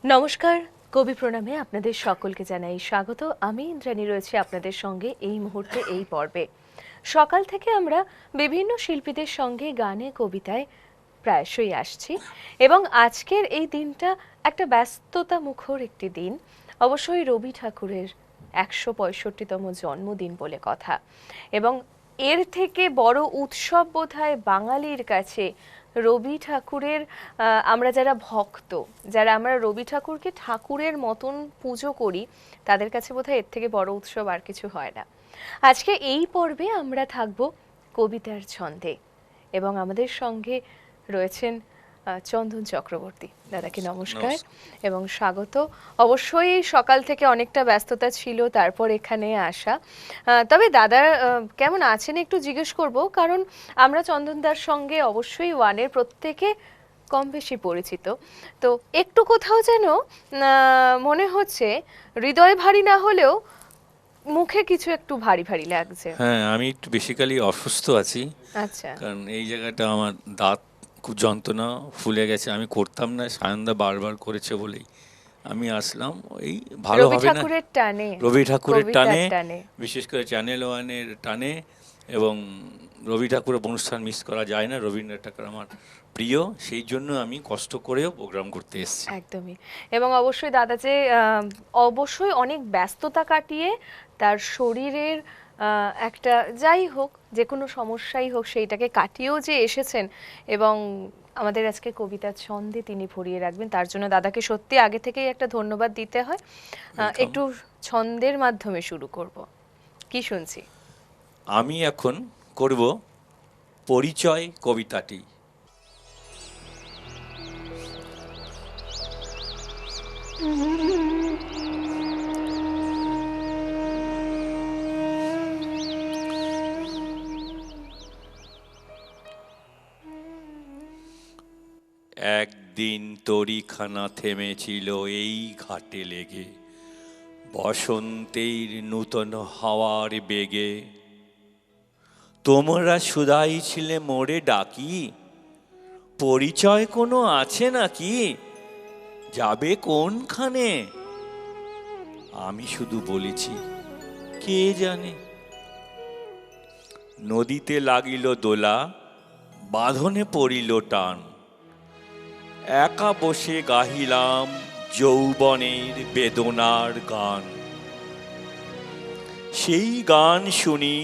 নমস্কার, কবি প্রণামে আপনাদের সকলকে জানাই স্বাগত। আমি ইন্দ্রাণী রয়েছি আপনাদের সঙ্গে এই মুহূর্তে এই পর্বে। সকাল থেকে আমরা বিভিন্ন শিল্পীদের সঙ্গে গানে কবিতায় প্রায়শই আসছি এবং আজকের এই দিনটা একটা ব্যস্ততা মুখর একটি দিন। অবশ্যই রবি ঠাকুরের ১৬৫তম জন্মদিন বলে কথা, এবং এর থেকে বড় উৎসব বোধহয় বাঙালির কাছে রবি ঠাকুরের, আমরা যারা ভক্ত, যারা আমরা রবি ঠাকুরকে ঠাকুরের মতন পুজো করি, তাদের কাছে বোধহয় এর থেকে বড় উৎসব আর কিছু হয় না। আজকে এই পর্বে আমরা থাকব কবিতার ছন্দে এবং আমাদের সঙ্গে রয়েছেন চন্দন চক্রবর্তী। দাদাকে নমস্কার এবং স্বাগত। অবশ্যই সকাল থেকে অনেকটা ব্যস্ততা ছিল, তারপর এখানে আসা। তবে দাদা কেমন আছেন একটু জিজ্ঞেস করব, কারণ আমরা চন্দনদার সঙ্গে অবশ্যই ওয়ানের প্রত্যেকে কম বেশি পরিচিত। তো একটু কোথাও যেন মনে হচ্ছে হৃদয় ভারী না হলেও মুখে কিছু একটু ভারী ভারী লাগছে। হ্যাঁ, আমি একটু বেসিক্যালি অসুস্থ আছি। আচ্ছা। কারণ এই জায়গাটা আমার দাঁত খুব যন্ত্রণা, ফুলে গেছে। আমি করতাম না, সায়নদা বারবার করেছে বলেই আমি আসলাম। ওই ভালো রবি হবে না, ঠাকুরের টানে, রবি ঠাকুরের কবিতার টানে, বিশেষ করে চ্যানেল ওয়ানের টানে। এবং রবি ঠাকুরের অনুষ্ঠান মিস করা যায় না। রবীন্দ্রনাথ ঠাকুর আমার প্রিয়, সেই জন্য আমি কষ্ট করেও প্রোগ্রাম করতে এসেছি। একদমই। এবং অবশ্যই দাদা যে অবশ্যই অনেক ব্যস্ততা কাটিয়ে তার শরীরের একটা যাই হোক, যে কোনো সমস্যাই হোক, সেইটাকে কাটিয়েও যে এসেছেন এবং আমাদের আজকে কবিতার ছন্দে তিনি ভরিয়ে রাখবেন, তার জন্য দাদাকে সত্যি আগে থেকেই একটা ধন্যবাদ দিতে হয়। একটু ছন্দের মাধ্যমে শুরু করব। কি শুনছি? আমি এখন করব পরিচয় কবিতাটি। একদিন তরিখানা থেমেছিল এই ঘাটে লেগে, বসন্তের নূতন হাওয়ার বেগে। তোমরা শুধাই ছিলে মোরে ডাকি, পরিচয় কোনো আছে নাকি, যাবে কোনখানে? আমি শুধু বলেছি, কে জানে। নদীতে লাগিল দোলা, বাঁধনে পড়িল টান, একা বসে গাহিলাম যৌবনের বেদনার গান। সেই গান শুনি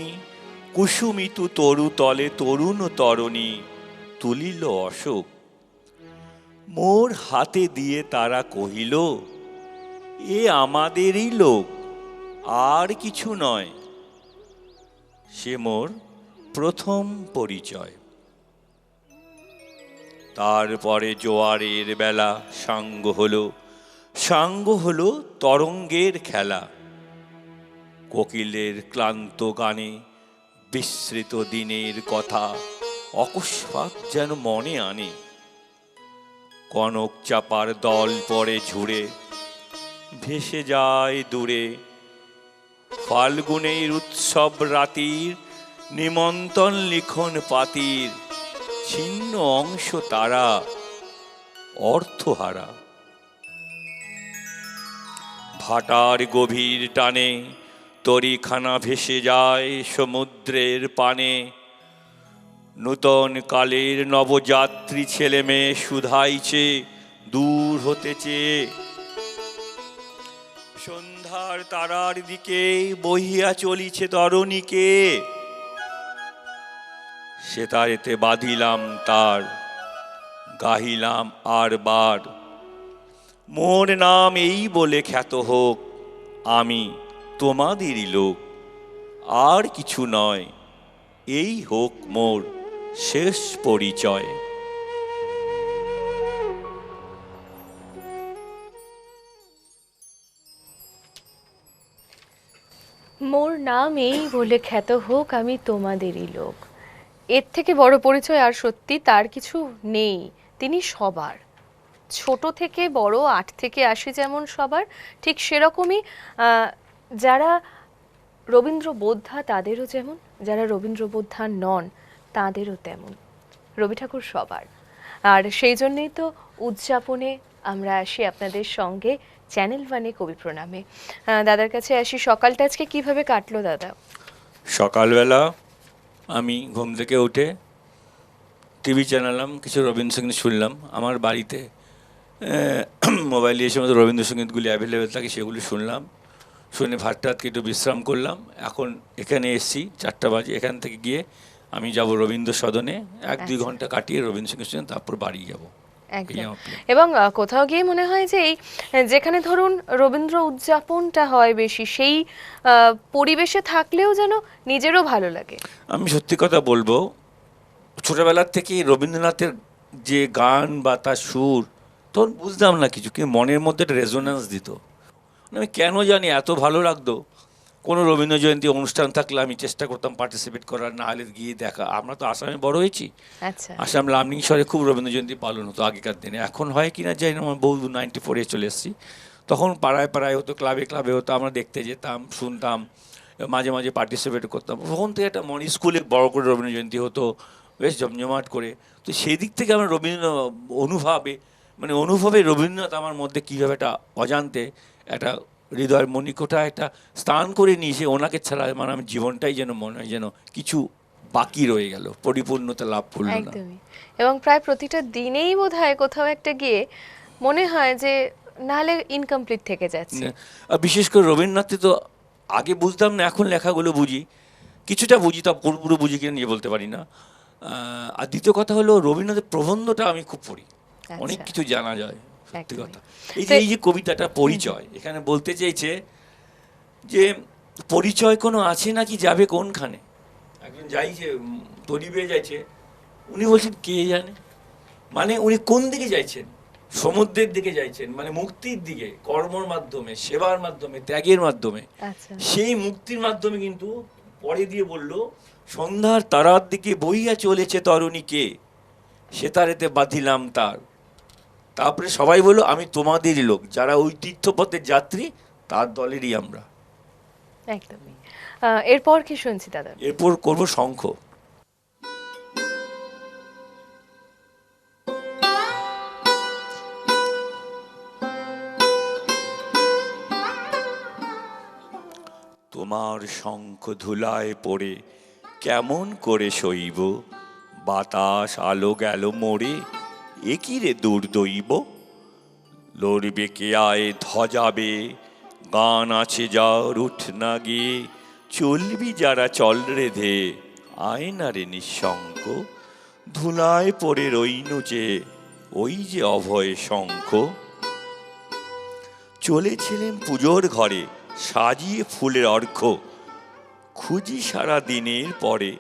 কুসুমিত তরু তলে তরুণ তরণী তুলিল অশোক। মোর হাতে দিয়ে তারা কহিল, এ আমাদেরই লোক, আর কিছু নয়। সে মোর প্রথম পরিচয়। তারপরে জোয়ারের বেলা সাঙ্গ হলো তরঙ্গের খেলা। কোকিলের ক্লান্ত গানে বিস্মৃত দিনের কথা অকস্মাৎ যেন মনে আনে। কনক চাপার দল পরে ঝুড়ে ভেসে যায় দূরে। ফাল্গুনের উৎসব রাতির নিমন্ত্রণ লিখন পাতির ছিন্ন অংশ তারা অর্থহারা। ভাটার গভীর টানে তরিখানা ভেসে যায় সমুদ্রের পানে। নূতন কালের নবযাত্রী ছেলে মেয়ে শুধাইছে দূর হতে চেয়ে। সন্ধ্যার তারার দিকে বহিয়া চলিছে তরণীকে। সেতারেতে বাঁধিলাম তার, গাহিলাম আর বার, মোর নাম এই বলে খ্যাত হোক, আমি তোমাদেরই লোক, আর কিছু নয়। এই হোক মোর শেষ পরিচয়। মোর নাম এই বলে খ্যাত হোক, আমি তোমাদেরই লোক। এর থেকে বড় পরিচয় আর সত্যি তার কিছু নেই। তিনি সবার, ছোট থেকে বড়, ৮ থেকে ৮০ যেমন সবার, ঠিক সেরকমই যারা রবীন্দ্র বোদ্ধা তাদেরও যেমন, যারা রবীন্দ্র বোদ্ধা নন তাদেরও তেমন। রবি ঠাকুর সবার, আর সেই জন্যই তো উদযাপনে আমরা আসি আপনাদের সঙ্গে চ্যানেল ওয়ানে কবি প্রণামে। দাদার কাছে আসি, সকালটা আজকে কিভাবে কাটলো দাদা? সকালবেলা আমি ঘুম থেকে উঠে টিভি চালালাম, কিছু রবীন্দ্রসঙ্গীত শুনলাম। আমার বাড়িতে মোবাইলে এই সমস্ত রবীন্দ্রসঙ্গীতগুলি অ্যাভেলেবেল থাকে, সেগুলি শুনলাম। শুনে ভাত টাত একটু বিশ্রাম করলাম। এখন এখানে এসছি 4টা বাজে। এখান থেকে গিয়ে আমি যাব রবীন্দ্র সদনে, 1-2 ঘন্টা কাটিয়ে রবীন্দ্রসঙ্গীত শুনে তারপর বাড়ি যাব। একদম। এবং কোথাও গিয়ে মনে হয় যে এই যেখানে ধরুন রবীন্দ্র উদযাপনটা হয় বেশি, সেই পরিবেশে থাকলেও যেন নিজেরও ভালো লাগে। আমি সত্যি কথা বলবো, ছোটবেলার থেকেই রবীন্দ্রনাথের যে গান বা তার সুর তখন বুঝতাম না কিছু, কিন্তু মনের মধ্যে একটা রেজোন্যান্স দিত। আমি কেন জানি এত ভালো লাগতো। কোনো রবীন্দ্র জয়ন্তী অনুষ্ঠান থাকলে আমি চেষ্টা করতাম পার্টিসিপেট করার, না হলে গিয়ে দেখা। আমরা তো আসামে বড় হয়েছি, আচ্ছা। আসাম লামনিংশরে খুব রবীন্দ্র জয়ন্তী পালন হতো আগেকার দিনে। এখন হয় কিনা জানি না, আমার বহু 94-এ চলে এসেছি। তখন পাড়ায় পাড়ায় হতো, ক্লাবে ক্লাবে হতো, আমরা দেখতে যেতাম, শুনতাম, মাঝে মাঝে পার্টিসিপেট করতাম। তখন থেকে একটা মনে স্কুলে বড় করে রবীন্দ্র জয়ন্তী হতো, বেশ জমজমাট করে। তো সেই দিক থেকে আমার রবীন্দ্র অনুভবে রবীন্দ্রনাথ আমার মধ্যে কীভাবে একটা অজান্তে একটা হৃদয়ের মণিকোঠা একটা স্থান করে নিয়েছে। ওনাকে ছাড়া মানে আমার জীবনটাই যেন মনে হয় যেন কিছু বাকি রয়ে গেল, পরিপূর্ণতা লাভ করল না। একদমই। এবং প্রায় প্রতিটা দিনেই বোধহয় কোথাও একটা গিয়ে মনে হয় যে নাহলে ইনকমপ্লিট থেকে যাচ্ছে। আর বিশেষ করে রবীন্দ্রনাথে তো আগে বুঝতাম না, এখন লেখাগুলো বুঝি, কিছুটা বুঝি, তা পুরো বুঝি কিনা নিয়ে বলতে পারি না। আর দ্বিতীয় কথা হলো রবীন্দ্রনাথের প্রবন্ধটা আমি খুব পড়ি, অনেক কিছু জানা যায়। সত্যি কথা, এই যে কবিতাটা পরিচয়, এখানে বলতে চেয়েছে যে পরিচয় কোনো আছে নাকি যাবে কোনখানে। একজন যাইছে, তরি বেয়ে যাইছে, উনি বলছেন কে জানে। মানে উনি কোন দিকে যাইছেন? সমুদ্রের দিকে যাইছেন, মানে মুক্তির দিকে, কর্মর মাধ্যমে, সেবার মাধ্যমে, ত্যাগের মাধ্যমে। সেই মুক্তির মাধ্যমে কিন্তু পরে দিয়ে বলল, সন্ধ্যার তারার দিকে বইয়া চলেছে তরুণীকে, সেতারেতে বাঁধিলাম তার। তারপরে সবাই বলল আমি তোমাদেরই লোক, যারা ওই তীর্থপথের যাত্রী তার দলেরই আমরা। একদমই। এরপর কি শুনছি দাদা? এরপর করব শঙ্খ। তোমার শঙ্খ ধুলায় পড়ে কেমন করে সইব, বাতাস আলো গেল মোড়ে, একই রে দুর্দৈব। লড়বে কে আয় ধ্বজাবে, গান আছে যার উঠ না গিয়ে, চলবি যারা চল রে ধে, আয় না রে নিঃশঙ্ক। ধুলায় পড়ে রইনু যে ওই যে অভয় শঙ্খ। চলেছিলেন পুজোর ঘরে সাজিয়ে ফুলের অর্ঘ্য, খুঁজি সারা দিনের পরে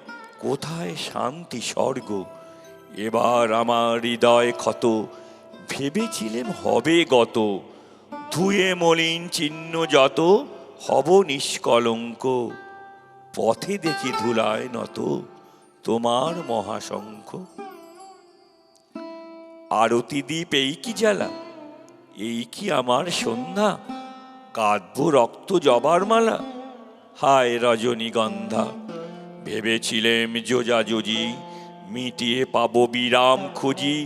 কোথায় শান্তি স্বর্গ। এবার আমার হৃদয় ক্ষত, ভেবেছিলেম হবে গত, ধুয়ে মলিন চিহ্ন যত, হব নিষ্কলঙ্ক। পথে দেখি ধুলায় নত তোমার মহাশঙ্খ। আরতি দ্বীপ এই কি জ্বালা, এই কি আমার সন্ধ্যা, কাঁদবো রক্ত জবার মালা, হায় রজনীগন্ধা। ভেবেছিলেম যোজাযোজি, মিটিয়ে পাবো বিরাম খুঁজি,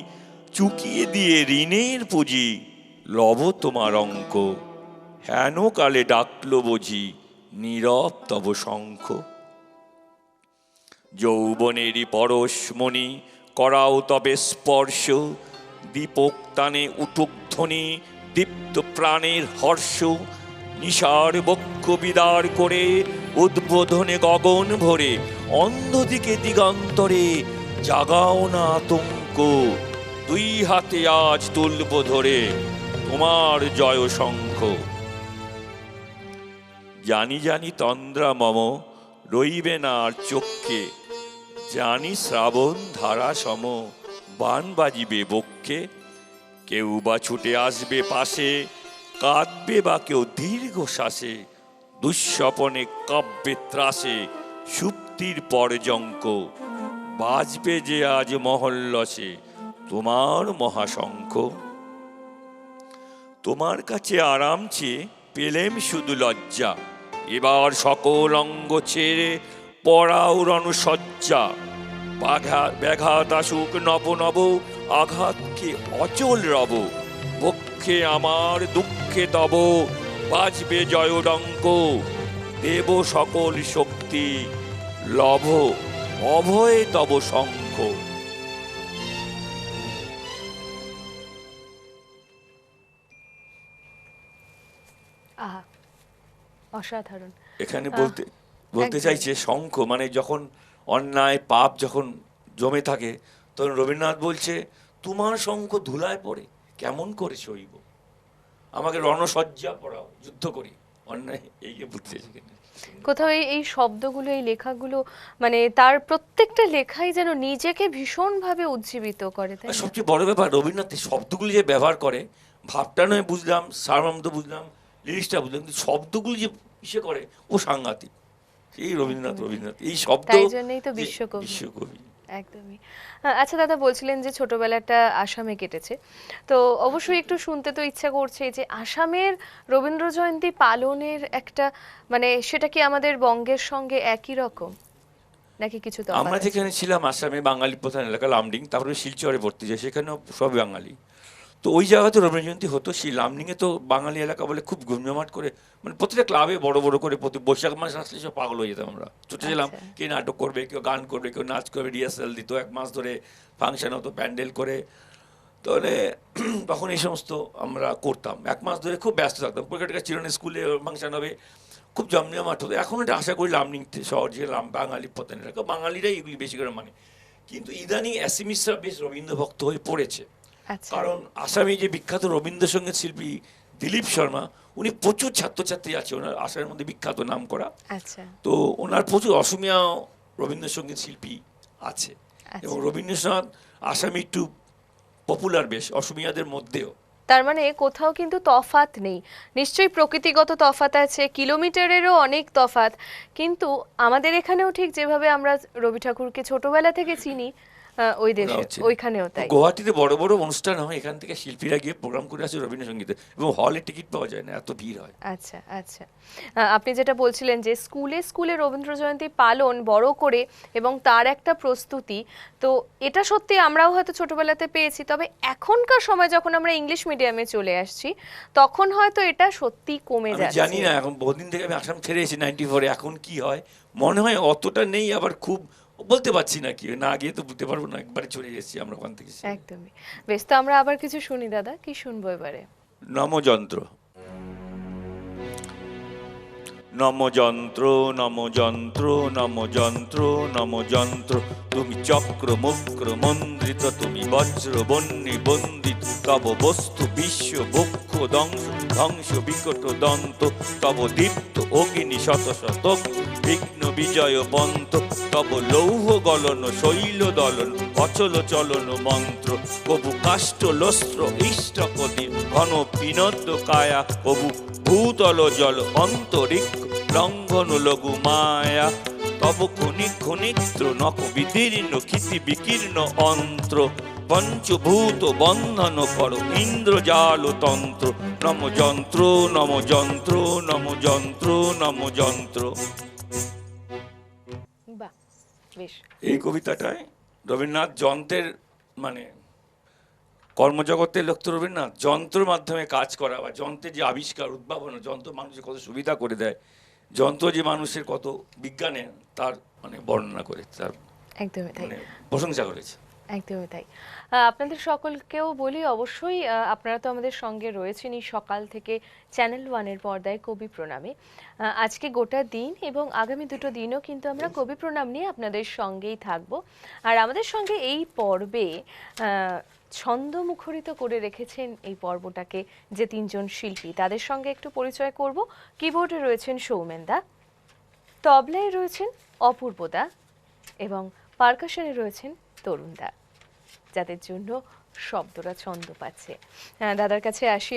চুকিয়ে দিয়ে ঋণের পুঁজি, লব তোমার অঙ্ক। হেন কালে ডাকলো বুঝি, নীরব তব শঙ্খ। যৌবনেরই পরশমণি, করাও তবে স্পর্শ, দীপক টানে উঠুক ধ্বনি, দীপ্ত প্রাণের হর্ষ। নিশার বক্ষ বিদার করে, উদ্বোধনে গগন ভরে, অন্ধদিকে দিগন্তরে জাগাও না আতঙ্ক। দুই হাতে আজ তুলব ধরে তোমার জয় শঙ্খ। জানি জানি তন্দ্রা মম রইবে না আর চক্ষে, জানি শ্রাবণ ধারা সম বান বাজিবে বক্ষে। কেউ বা ছুটে আসবে পাশে, কাঁদবে বা কেউ দীর্ঘ শ্বাসে, দুঃস্বপনে কাব্যে ত্রাসে সুপ্তির পর জঙ্ক। বাজবে যে আজ মহল্লসে তোমার মহাশঙ্খ। তোমার কাছে আরাম চেয়ে পেলেম শুধু লজ্জা, এবার সকল অঙ্গ ছেড়ে পড়াও রণসজ্জা। ব্যাঘাত আসুক নব নব, আঘাতকে অচল রব, পক্ষে আমার দুঃখে তব বাজবে জয়ডঙ্ক, দেব সকল শক্তি লভ অভয়ে তব শঙ্খ। আহা, অসাধারণ। এখানে আহ, বলতে বলতে একদম। চাইছে শঙ্খ মানে যখন অন্যায় পাপ যখন জমে থাকে, তখন রবীন্দ্রনাথ বলছে তোমার শঙ্খ ধুলায় পড়ে কেমন করে সইব, আমাকে রণসজ্জা পড়াও, যুদ্ধ করি অন্যায়। এই যে বুঝতে কোথাও এই শব্দগুলো, এই লেখাগুলো, মানে তার প্রত্যেকটা লেখাই যেন নিজেকে ভীষণভাবে উজ্জীবিত করে, তাই আর না? সবচেয়ে বড় ব্যাপার রবীন্দ্রনাথ এই শব্দগুলি যে ব্যবহার করে, ভাবটা নয় বুঝলাম, সারমর্ম বুঝলাম, লিরিক্সটা বুঝলাম, কিন্তু শব্দগুলি যে ইসে করে ও সাংঘাতিক। এই রবীন্দ্রনাথ, একদমই তাই। রবীন্দ্রনাথ এই শব্দ, তাই জন্যই তো যে বিশ্বকবি। বিশ্বকবি। একদমই। আচ্ছা দাদা, বলছিলেন যে ছোটবেলাটা আসামে কেটেছে, তো অবশ্যই একটু শুনতে তো ইচ্ছা করছে যে আসামের রবীন্দ্র জয়ন্তী পালনের একটা, মানে সেটা কি আমাদের বঙ্গের সঙ্গে একই রকম নাকি কিছু তফাৎ আমরা আছে? যেখানে ছিলাম আসামে বাঙালি প্রধান এলাকা লামডিং, তারপরে শিলচরে ভর্তি যায়, সেখানেও সব বাঙালি। তো ওই জায়গাতে রবীন্দ্র জয়ন্তী হতো, সেই লামডিংয়ে তো বাঙালি এলাকা বলে খুব গুমজমাট করে, মানে প্রতিটা ক্লাবে বড় বড় করে প্রতি বৈশাখ মাস আসলে সব পাগল হয়ে যেতাম আমরা, ছুটে যেলাম। আচ্ছা কে নাটক করবে, কেউ গান করবে, কেউ নাচ করবে, রিহার্সাল দিত, এক মাস ধরে ফাংশন হতো প্যান্ডেল করে। তাহলে তখন এই সমস্ত আমরা করতাম, এক মাস ধরে খুব ব্যস্ত থাকতাম। কলকাতা চিলড্রেন স্কুলে ফাংশন হবে, খুব জমজমাট হতো। এখন এটা আশা করি লামডিং শহর যে বাঙালি প্রধান এলাকা, বাঙালিরাই এগুলি বেশি করে মানে। কিন্তু ইদানিং অ্যাসিমিসরা বেশ রবীন্দ্র ভক্ত হয়ে পড়েছে, আচ্ছা কারণ আসামে যে বিখ্যাত রবীন্দ্রসঙ্গীত শিল্পী দিলীপ শর্মা, উনি প্রচুর ছাত্রছাত্রী আছে ওনার, আসামের মধ্যে বিখ্যাত নাম করা। আচ্ছা তো ওনার প্রচুর অসমীয়া রবীন্দ্রসঙ্গীত শিল্পী আছে, এবং আচ্ছা। রবীন্দ্রনাথ আসামি একটু পপুলার বেশ অসমীয়াদের মধ্যেও। তার মানে কোথাও কিন্তু তফাৎ নেই, নিশ্চয়ই প্রকৃতিগত তফাৎ আছে, কিলোমিটারেরও অনেক তফাৎ, কিন্তু আমাদের এখানেও ঠিক যেভাবে আমরা রবি ঠাকুরকে ছোটবেলা থেকে চিনি, ওই ওরা দেশে হচ্ছে ওইখানেও তাই। গুয়াহাটিতে বড় বড় অনুষ্ঠান হয়, এখান থেকে শিল্পীরা গিয়ে প্রোগ্রাম করে আসে রবীন্দ্রসঙ্গীতে, এবং হলে টিকিট পাওয়া যায় না, এত ভিড় হয়। আচ্ছা আচ্ছা। আপনি যেটা বলছিলেন যে স্কুলে স্কুলে রবীন্দ্র জয়ন্তী পালন বড় করে এবং তার একটা প্রস্তুতি, তো এটা সত্যি আমরাও হয়তো ছোটবেলাতে পেয়েছি, তবে এখনকার সময় যখন আমরা ইংলিশ মিডিয়ামে চলে আসছি তখন হয়তো এটা সত্যি কমে আমি যাচ্ছে। জানি না, এখন বহুদিন থেকে আমি আসাম ছেড়ে এসেছি 94-এ, এখন কি হয় মনে হয় অতটা নেই, আবার খুব বলতে পারছি না, কি না গিয়ে তো বুঝতে পারবো না, একবারে চলে এসেছি আমরা ওখান থেকে। একদমই। বেশ, তো আমরা আবার কিছু শুনি দাদা, কি শুনবো এবারে? নমযন্ত্র। নমযন্ত্র নমযন্ত্র নমযন্ত্র নমযন্ত্র, তুমি চক্র মুক্র মন্দ্রিত, তুমি বজ্র বন্যী বন্দিত, তব বস্তু বিশ্ব বক্ষ দংশ ধ্বংস বিকট দন্ত, তব দীপ্ত অগ্নি শত শতক বিঘ্ন বিজয় পন্ত, তব লৌহ গলন শৈল দলন অচল চলন মন্ত্র, কবু কাষ্ঠ লস্ত্র ইষ্ট কদির ঘন পিনদ্য কায়া, কবু ভূতল জল অন্তরিক্ষ লঙ্ঘন লঘু মায়া, তব ক্ষণিত্র নখ বিদীর্ণ ক্ষিতি বিকীর্ণ অন্ত্র, পঞ্চভূত বন্ধন কর ইন্দ্রজাল তন্ত্র, নমযন্ত্র নমযন্ত্র নমযন্ত্র নমযন্ত্র। বাহ, বেশ। এই কবিতাটায় রবীন্দ্রনাথ যন্ত্রের মানে কর্মজগতের লোক তো রবীন্দ্রনাথ যন্ত্রের মাধ্যমে কাজ করা, বা যন্ত্রের যে আবিষ্কার উদ্ভাবন, যন্ত্র মানুষের কত সুবিধা করে দেয়, যন্ত্র যে মানুষের কত বিজ্ঞানে তার মানে বর্ণনা করে, তার একদমই তাই, মানে প্রশংসা করেছে। একদমই তাই। আপনাদের সকলকেও বলি, অবশ্যই আপনারা তো আমাদের সঙ্গে রয়েছেনই সকাল থেকে চ্যানেল ওয়ানের পর্দায় কবি প্রণামে। আজকে গোটা দিন এবং আগামী দুটো দিনও কিন্তু আমরা কবি প্রণাম নিয়ে আপনাদের সঙ্গেই থাকব। আর আমাদের সঙ্গে এই পর্বে ছন্দ মুখরিত করে রেখেছেন এই পর্বটাকে যে তিনজন শিল্পী, তাদের সঙ্গে একটু পরিচয় করব। কিবোর্ডে রয়েছেন সৌমেনদা, তবলায় রয়েছেন অপূর্বদা এবং পারকাশনে রয়েছেন তরুণদা, যাদের জন্য শব্দরা ছন্দ পাচ্ছে। দাদার কাছে আসি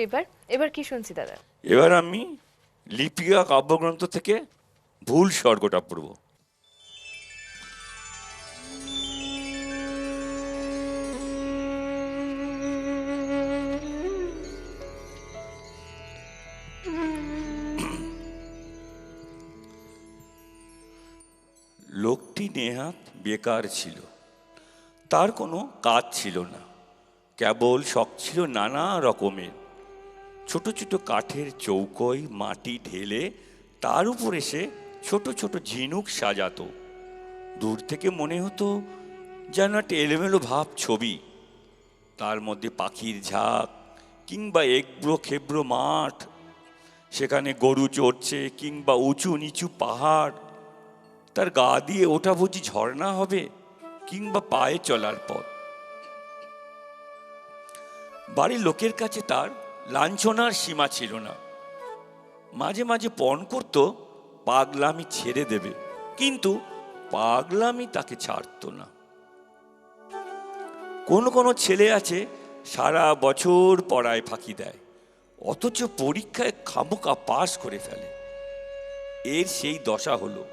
এবার কি শুনছি দাদা? এবার আমি লিপিকা কাব্যগ্রন্থ থেকে ভুল স্বর্গটা পড়ব। লোকটি নেহাত বেকার ছিল, তার কোনো কাজ ছিল না, কেবল শখ ছিল নানা রকমের। ছোট ছোট কাঠের চৌকোয় মাটি ঢেলে তার উপর এসে ছোট ছোট ঝিনুক সাজাতো। দূর থেকে মনে হতো যেন একটা এলোমেলো ভাব ছবি, তার মধ্যে পাখির ঝাঁক কিংবা এবড়ো খেবড়ো মাঠ, সেখানে গরু চড়ছে কিংবা উঁচু নিচু পাহাড়, তার গা দিয়ে ওঠা বুঝি ঝর্ণা হবে কিংবা পায়ে চলার পথ। বাড়ির লোকের কাছে তার লাঞ্ছনার সীমা ছিল না। মাঝে মাঝে পণ করত পাগলামি ছেড়ে দেবে, কিন্তু পাগলামি তাকে ছাড়তো না। কোনো কোনো ছেলে আছে সারা বছর পড়ায় ফাঁকি দেয়, অথচ পরীক্ষায় খামোকা পাস করে ফেলে। এর সেই দশা হলো।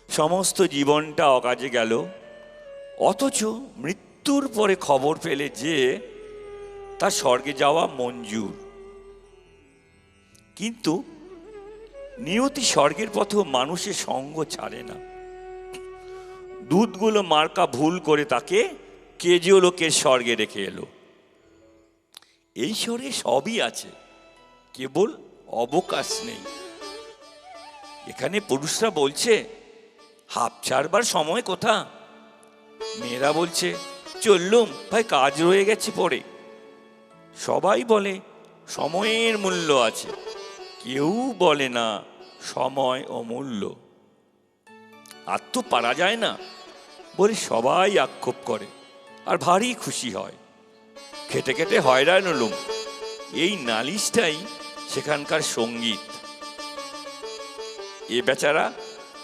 সমস্ত জীবনটা অকাজে গেল, অথচ মৃত্যুর পরে খবর পেলে যে তার স্বর্গে যাওয়া মঞ্জুর। কিন্তু নিয়তি স্বর্গের পথেও মানুষের সঙ্গ ছাড়ে না। দুধগুলো মার্কা ভুল করে তাকে কেজিও লোকের স্বর্গে রেখে এলো। এই স্বর্গে সবই আছে, কেবল অবকাশ নেই। এখানে পুরুষরা বলছে হাঁপ ছাড়বার সময় কোথা, মেয়েরা বলছে চললুম ভাই, কাজ রয়ে গেছে পরে। সবাই বলে সময়ের মূল্য আছে, কেউ বলে না সময় অমূল্য। আর তো পারা যায় না বলে সবাই আক্ষেপ করে আর ভারী খুশি হয়। খেটে খেটে হয়রান হলুম, এই নালিশটাই সেখানকার সঙ্গীত। এ বেচারা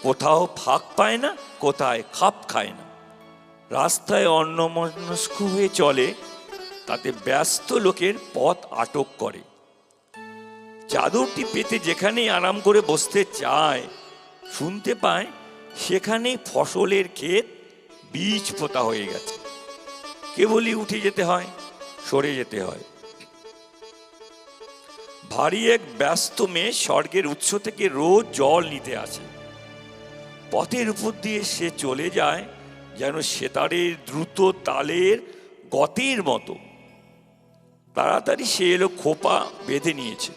কোথাও ফাঁক পায় না, কোথায় খাপ খায় না, রাস্তায় অন্যমনস্ক হয়ে চলে, তাতে ব্যস্ত লোকের পথ আটক করে। চাদরটি পেতে যেখানেই আরাম করে বসতে চায়, শুনতে পায় সেখানেই ফসলের ক্ষেত বীজ পোতা হয়ে গেছে, কেবলই উঠে যেতে হয়, সরে যেতে হয়। ভারী এক ব্যস্ত মেয়ে স্বর্গের উৎস থেকে রোজ জল নিতে আসে। পথের উপর দিয়ে সে চলে যায় যেন সেতারের দ্রুত তালের গতির মতো। তাড়াতাড়ি সে এলো, খোপা বেঁধে নিয়েছে।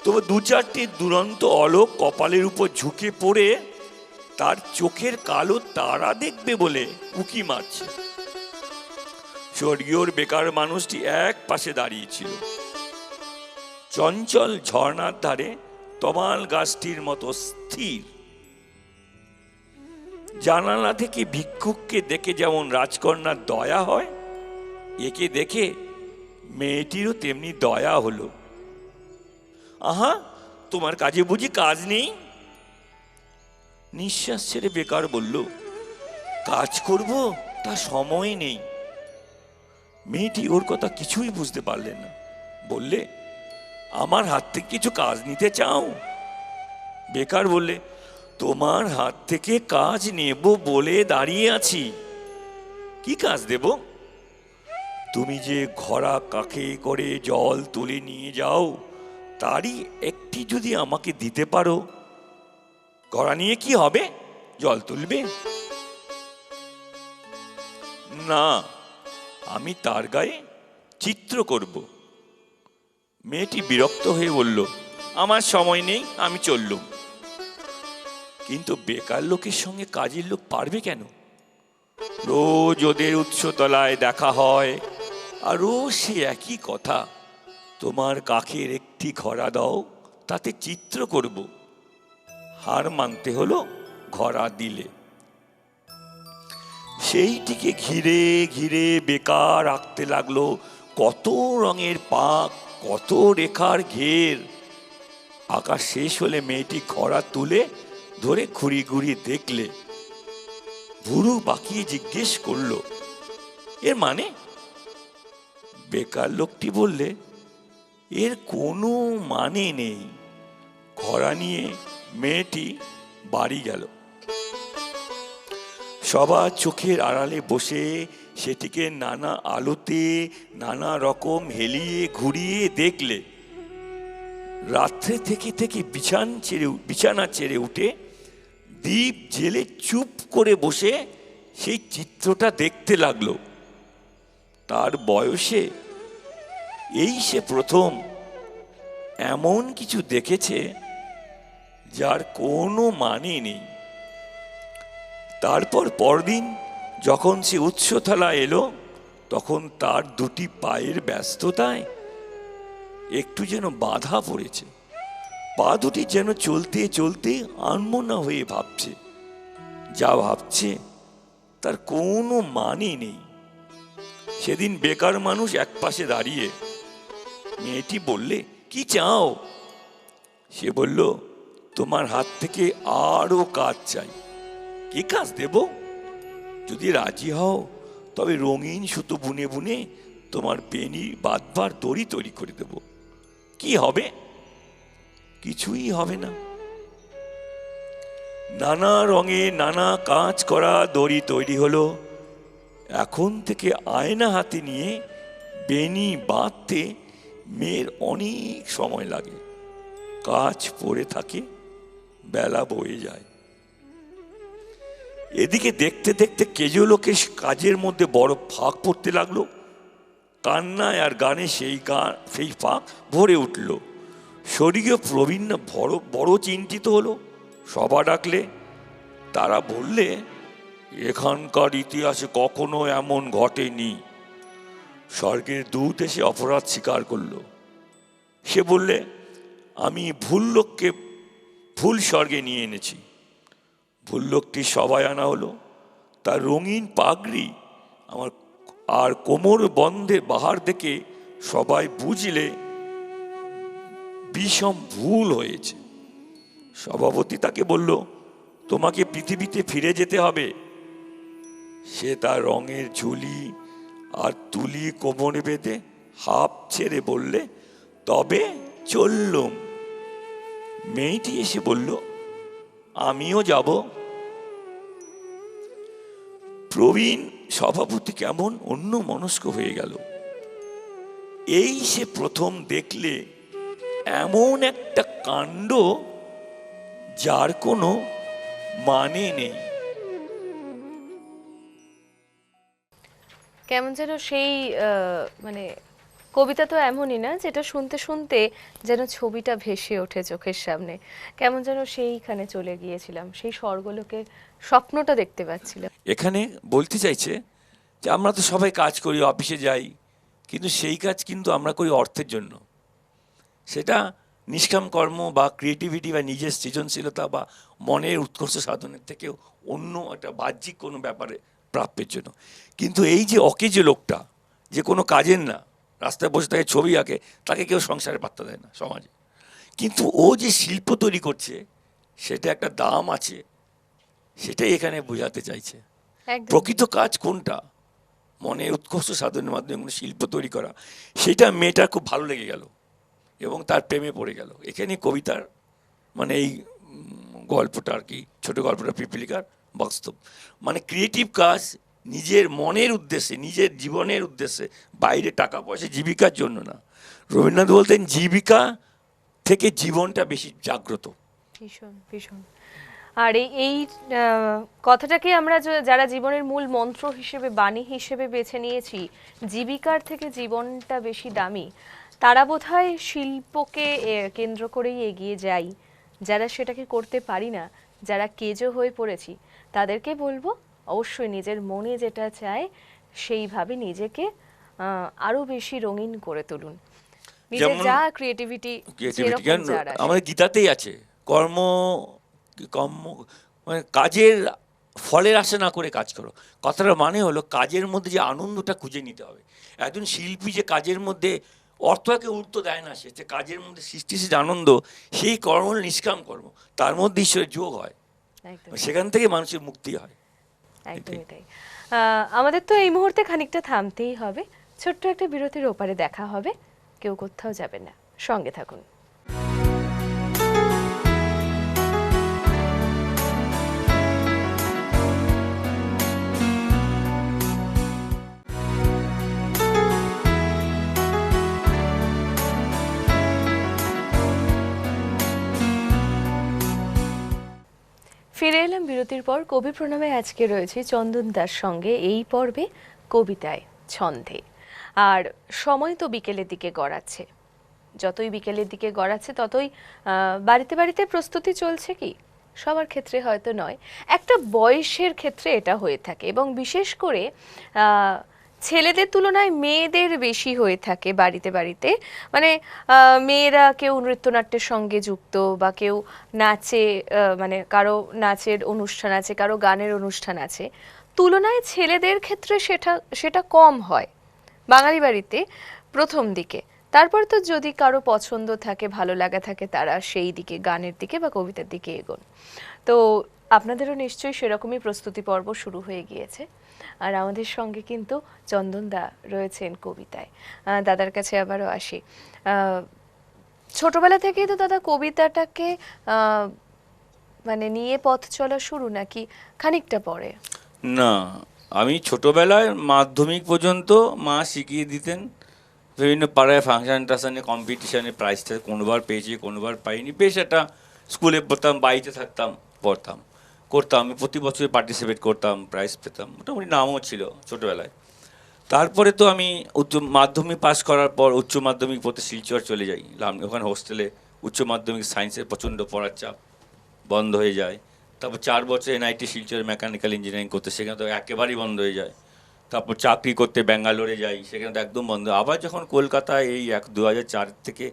তবে দু চারটি দুরন্ত অলোক কপালের উপর ঝুঁকে পড়ে তার চোখের কালো তারা দেখবে বলে উকি মারছে। স্বর্গীয়র বেকার মানুষটি এক পাশে দাঁড়িয়েছিল, চঞ্চল ঝর্ণার ধারে তমাল গাছটির মতো স্থির। জানালা থেকে ভিক্ষুককে দেখে যেমন রাজকন্যার দয়া হয়, একে দেখে মেয়েটিরও তেমনি দয়া হলো। আহা, তোমার কাজে বুঝি কাজ নেই? নিঃশ্বাস ছেড়ে বেকার বলল, কাজ করব তা সময় নেই। মেয়েটি ওর কথা কিছুই বুঝতে পারলেন না, বললে, আমার হাত থেকে কিছু কাজ নিতে চাও? বেকার বললে, তোমার হাত থেকে কাজ নেব বলে দাঁড়িয়ে আছি। কি কাজ দেব? তুমি যে ঘোড়া কাঁখে করে জল তুলে নিয়ে যাও, তারই একটি যদি আমাকে দিতে পারো। ঘোড়া নিয়ে কি হবে? জল তুলবে? না, আমি তার গায়ে চিত্র করব। মেয়েটি বিরক্ত হয়ে বলল, আমার সময় নেই, আমি চললুম। কিন্তু বেকার লোকের সঙ্গে কাজের লোক পারবে কেন? রোজ ওদের উৎসতলায় দেখা হয়, আর রোজ সে একই কথা, তোমার কাখের একটি ঘোড়া দাও, তাতে চিত্র করব। হার মানতে হলো, ঘোড়া দিলে। সেইটিকে ঘিরে ঘিরে বেকার আঁকতে লাগলো কত রঙের পাক, কত রেখার ঘের। আঁকা শেষ হলে মেয়েটি ঘোড়া তুলে ধরে ঘুরি ঘুরি দেখলে, ভুরু বাঁকিয়ে জিজ্ঞেস করলো, এর মানে? বেকার লোকটি বললে, এর কোনো মানে নেই। ঘোড়া নিয়ে মেয়েটি বাড়ি গেল। সবার চোখের আড়ালে বসে সেটিকে নানা আলোতে নানা রকম হেলিয়ে ঘুরিয়ে দেখলে। রাত্রে থেকে থেকে বিছানা ছেড়ে উঠে দীপ জেলে চুপ করে বসে সেই চিত্রটা দেখতে লাগলো। তার বয়সে এই সে প্রথম এমন কিছু দেখেছে যার কোনো মানে নেই। তারপর পরদিন যখন সে উৎসথালা এলো, তখন তার দুটি পায়ের ব্যস্ততায় একটু যেন বাধা পড়েছে। পা দুটি যেন চলতে চলতে আনমনা হয়ে ভাবছে, যা ভাবছে তার কোনো মানে নেই। সেদিন বেকার মানুষ এক পাশে দাঁড়িয়ে, মেয়েটি বললে, কি চাও? সে বলল, তোমার হাত থেকে আরো কাজ চাই। কি কাজ দেব? যদি রাজি হও তবে রঙিন সুতো বুনে বুনে তোমার পেনি বাঁধবার দড়ি তৈরি করে দেব। কি হবে? কিছুই হবে না। নানা রঙে নানা কাজ করা দড়ি তৈরি হলো। এখন থেকে আয়না হাতে নিয়ে বেনি বাঁধতে মেয়ের অনেক সময় লাগে। কাজ পড়ে থাকে, বেলা বয়ে যায়। এদিকে দেখতে দেখতে কেজো লোকের কাজের মধ্যে বড় ফাঁক পড়তে লাগলো। কান্নায় আর গানে সেই ফাঁক ভরে উঠল। স্বর্গীয় প্রবীণ বড় চিন্তিত হলো। সভা ডাকলে। তারা বললে, এখানকার ইতিহাসে কখনো এমন ঘটেনি। স্বর্গের দূত এসে অপরাধ স্বীকার করলো। সে বললে, আমি ভুল লোককে ভুল স্বর্গে নিয়ে এনেছি। ভুল লোকটি সবাই আনা হলো। তার রঙিন পাগড়ি আমার আর কোমর বন্ধের বাহার দেখে সবাই বুঝলে বিষম ভুল হয়েছে। সভাপতি তাকে বলল, তোমাকে পৃথিবীতে ফিরে যেতে হবে। সে তার রঙের ঝুলি আর তুলি কোমরে বেঁধে হাঁপ ছেড়ে বললে, তবে চললুম। মেয়েটি এসে বলল, আমিও যাব। প্রবীণ সভাপতি কেমন অন্য মনস্ক হয়ে গেল। এই সে প্রথম দেখলে এমন একটা কাণ্ড যার কোনো মানে নেই। কেমন যেন সেই মানে কবিতা তো এমনই না, যেটা শুনতে শুনতে যেন ছবিটা ভেসে ওঠে চোখের সামনে। কেমন যেন সেইখানে চলে গিয়েছিলাম, সেই স্বর্গলোকের স্বপ্নটা দেখতে পাচ্ছিলাম। এখানে বলতে চাইছে যে আমরা তো সবাই কাজ করি, অফিসে যাই, কিন্তু সেই কাজ কিন্তু আমরা করি অর্থের জন্য। সেটা নিষ্কাম কর্ম বা ক্রিয়েটিভিটি বা নিজের সৃজনশীলতা বা মনের উৎকর্ষ সাধনের থেকেও অন্য একটা বাহ্যিক কোনো ব্যাপারে প্রাপ্যের জন্য। কিন্তু এই যে অকেজো লোকটা, যে কোনো কাজের না, রাস্তায় বসে থাকে, ছবি আঁকে, তাকে কেউ সংসারে পাত্তা দেয় না সমাজে। কিন্তু ও যে শিল্প তৈরি করছে, সেটা একটা দাম আছে, সেটাই এখানে বোঝাতে চাইছে। একদম। প্রকৃত কাজ কোনটা? মনের উৎকর্ষ সাধনের মাধ্যমে কোনো শিল্প তৈরি করা। সেটা মেয়েটার খুব ভালো লেগে গেল এবং তার প্রেমে পড়ে গেল। এখানে কবিতার মানে এই গল্পটা আর কি, ছোট গল্পটা পিপীলিকার বাস্তব। মানে ক্রিয়েটিভ কাজ নিজের মনের উদ্দেশ্যে, নিজের জীবনের উদ্দেশ্যে, বাইরে টাকা পয়সা জীবিকার জন্য না। রবীন্দ্রনাথ বলতেন, জীবিকা থেকে জীবনটা বেশি জাগ্রত। ভীষণ ভীষণ। আর এই কথাটাকে আমরা যারা জীবনের মূল মন্ত্র হিসেবে, বাণী হিসেবে বেছে নিয়েছি, জীবিকার থেকে জীবনটা বেশি দামি, তারা বোধহয় শিল্পকে কেন্দ্র করেই এগিয়ে যাই। যারা সেটাকে করতে পারি না, যারা কেজো হয়ে পড়েছি, তাদেরকে বলবো অবশ্যই নিজের মনে যেটা চায় সেইভাবে নিজেকে আরো বেশি রঙিন করে তুলুন। নিজের যা ক্রিয়েটিভিটি, আমাদের গীতাতেই আছে, কর্ম কর্ম মানে কাজের ফলের আশা না করে কাজ করো। কথাটার মানে হলো কাজের মধ্যে যে আনন্দটা খুঁজে নিতে হবে। একজন শিল্পী যে কাজের মধ্যে অর্থকে উত্তর দেয় না, সে যে কাজের মধ্যে সৃষ্টিশীল আনন্দ, সেই কর্ম নিষ্কাম কর্ম, তার মধ্যে ঈশ্বরের যোগ হয়, সেখান থেকে মানুষের মুক্তি হয়। একদমই তাই। আমাদের তো এই মুহূর্তে খানিকটা থামতেই হবে। ছোট্ট একটা বিরতির ওপারে দেখা হবে। কেউ কোথাও যাবে না, সঙ্গে থাকুন। ফিরে এলাম বিরতির পর। কবি প্রণামে আজকে রয়েছে চন্দন দাস সঙ্গে এই পর্বে কবিতায় ছন্দে। আর সময় তো বিকেলের দিকে গড়াচ্ছে, যতই বিকেলের দিকে গড়াচ্ছে ততই বাড়িতে বাড়িতে প্রস্তুতি চলছে কি, সবার ক্ষেত্রে হয়তো নয়, একটা বয়সের ক্ষেত্রে এটা হয়ে থাকে এবং বিশেষ করে ছেলেদের তুলনায় মেয়েদের বেশি হয়ে থাকে বাড়িতে বাড়িতে। মানে মেয়েরা কেউ নৃত্যনাট্যের সঙ্গে যুক্ত, বা কেউ নাচে, মানে কারো নাচের অনুষ্ঠান আছে, কারো গানের অনুষ্ঠান আছে, তুলনায় ছেলেদের ক্ষেত্রে সেটা সেটা কম হয় বাঙালি বাড়িতে প্রথম দিকে। তারপর তো যদি কারো পছন্দ থাকে, ভালো লাগা থাকে, তারা সেই দিকে, গানের দিকে বা কবিতার দিকে এগোন। তো আপনাদেরও নিশ্চয়ই সেরকমই প্রস্তুতি পর্ব শুরু হয়ে গিয়েছে। আর আমাদের সঙ্গে কিন্তু চন্দন দা রয়েছেন কবিতায়। দাদার কাছে আবারও আসি। ছোটবেলা থেকেই তো দাদা কবিতাটাকে মানে নিয়ে পথ চলা শুরু, নাকি খানিকটা পরে? না, আমি ছোটবেলায় মাধ্যমিক পর্যন্ত মা শিখিয়ে দিতেন। বিভিন্ন পাড়ায় ফাংশন টাংশনে কম্পিটিশানে প্রাইজটা কোনোবার পেয়েছি, কোনোবার পাইনি। বেশ একটা স্কুলে পড়তাম, বাড়িতে থাকতাম, পড়তাম, করতাম। আমি প্রতি বছর পার্টিসিপেট করতাম, প্রাইজ পেতাম, মোটামুটি নামও ছিল ছোটোবেলায়। তারপরে তো আমি উচ্চ মাধ্যমিক পাস করার পর উচ্চ মাধ্যমিক পড়তে শিলচর চলে যাই। ওখানে হোস্টেলে উচ্চ মাধ্যমিক সায়েন্সের প্রচণ্ড পড়ার চাপ, বন্ধ হয়ে যায়। তারপর 4 বছর এনআইটি শিলচরে মেকানিক্যাল ইঞ্জিনিয়ারিং করতে, সেখানে তো একেবারেই বন্ধ হয়ে যায়। তারপর চাকরি করতে ব্যাঙ্গালোরে যাই, সেখানে তো একদম বন্ধ। আবার যখন কলকাতায় এই 2004 থেকে